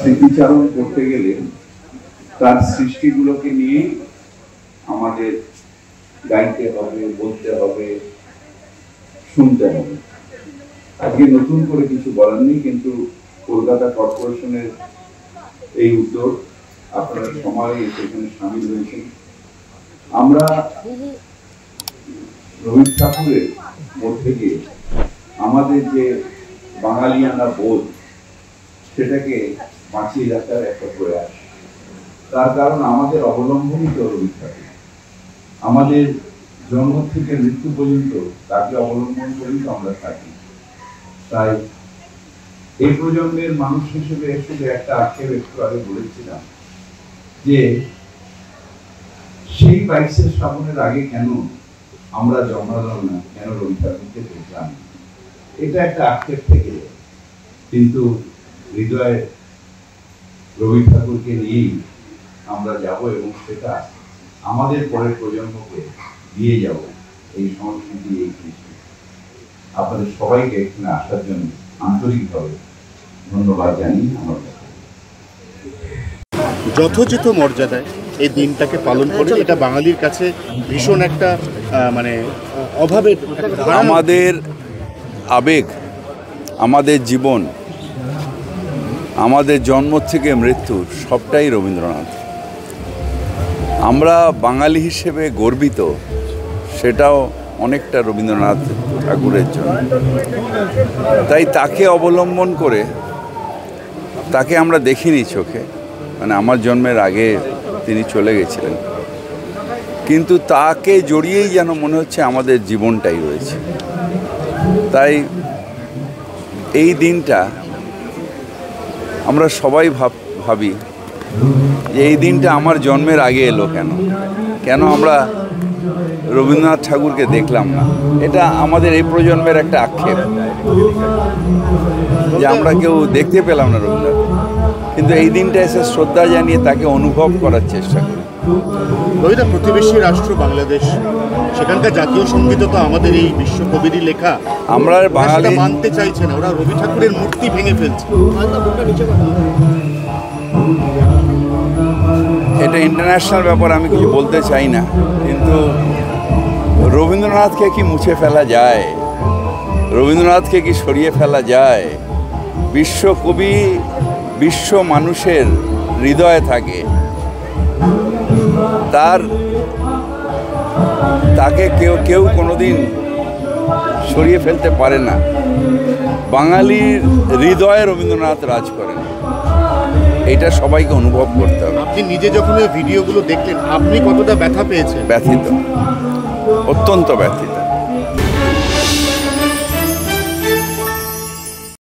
স্মৃতিচারণ করতে গেলে তার সৃষ্টিগুলোকে নিয়ে আমাদের গাইতে হবে, বলতে হবে, শুনতে হবে। আজকে নতুন করে কিছু বলার নেই, কিন্তু কলকাতা কর্পোরেশনের এই উদ্যোগ, আপনারা সবাই সেখানে সামিল হয়েছেন। আমরা রবীন্দ্রনাথ ঠাকুরের মধ্যে দিয়ে আমাদের যে বাঙালিয়ানা বোধ, সেটাকে বাঁচিয়ে রাখার একটা প্রয়াস। তার কারণ আমাদের অবলম্বনই তো রবীন্দ্রনাথ ঠাকুর। আমাদের জন্ম থেকে মৃত্যু পর্যন্ত তাকে অবলম্বন করেই তো আমরা থাকি। তাই এই প্রজন্মের মানুষ হিসেবে শুধু একটা আক্ষেপ একটু আগে বলেছিলাম যে সেই 22শে শ্রাবণের আগে কেন আমরা জন্মালাম না, কেন রবি ঠাকুরকে দেখলাম, এটা একটা আক্ষেপ থেকে। কিন্তু হৃদয়ে রবি ঠাকুরকে নিয়েই আমরা যাব এবং সেটা আমাদের পরের প্রজন্মকে দিয়ে যাব, এই সংস্কৃতি, এই কৃষি। আপনাদের সবাইকে এখানে আসার জন্য আন্তরিকভাবে ধন্যবাদ জানিয়ে আমার যথোচিত মর্যাদায় এই দিনটাকে পালন করে, এটা বাঙালির কাছে ভীষণ একটা মানে অভাবের। আমাদের আবেগ, আমাদের জীবন, আমাদের জন্ম থেকে মৃত্যুর সবটাই রবীন্দ্রনাথ। আমরা বাঙালি হিসেবে গর্বিত, সেটাও অনেকটা রবীন্দ্রনাথ ঠাকুরের জন্য। তাই তাকে অবলম্বন করে, তাকে আমরা দেখিনি চোখে, মানে আমার জন্মের আগে তিনি চলে গেছিলেন, কিন্তু তাকে জড়িয়েই যেন মনে হচ্ছে আমাদের জীবনটাই রয়েছে। তাই এই দিনটা আমরা সবাই ভাবি যে এই দিনটা আমার জন্মের আগে এলো কেন আমরা রবীন্দ্রনাথ ঠাকুরকে দেখলাম না। এটা আমাদের এই প্রজন্মের একটা আক্ষেপ যে আমরা কেউ দেখতে পেলাম না রবীন্দ্রনাথ, কিন্তু এই দিনটা এসে শ্রদ্ধা জানিয়ে তাকে অনুভব করার চেষ্টা করি। রবীন্দ্রনাথ প্রতিবেশী রাষ্ট্র বাংলাদেশ, সেখানকার জাতীয় সঙ্গীত তো আমাদের এই বিশ্বকবিরই লেখা। আমরা বাঙালি মানতে চাইছে না, ওরা রবি ঠাকুরের মূর্তি ভেঙে ফেলছে। এটা ইন্টারন্যাশনাল ব্যাপার, আমি কিছু বলতে চাই না, কিন্তু রবীন্দ্রনাথকে কি মুছে ফেলা যায়? রবীন্দ্রনাথকে কি সরিয়ে ফেলা যায়? বিশ্বকবি বিশ্ব মানুষের হৃদয়ে থাকে, তাকে কেউ কোনোদিন সরিয়ে ফেলতে পারে না। বাঙালির হৃদয়ে রবীন্দ্রনাথ রাজ করেন, এটা সবাইকে অনুভব করতে হবে। আপনি নিজে যখন এই ভিডিওগুলো দেখলেন, আপনি কতটা ব্যথা পেয়েছেন? ব্যথিত, অত্যন্ত ব্যথিত।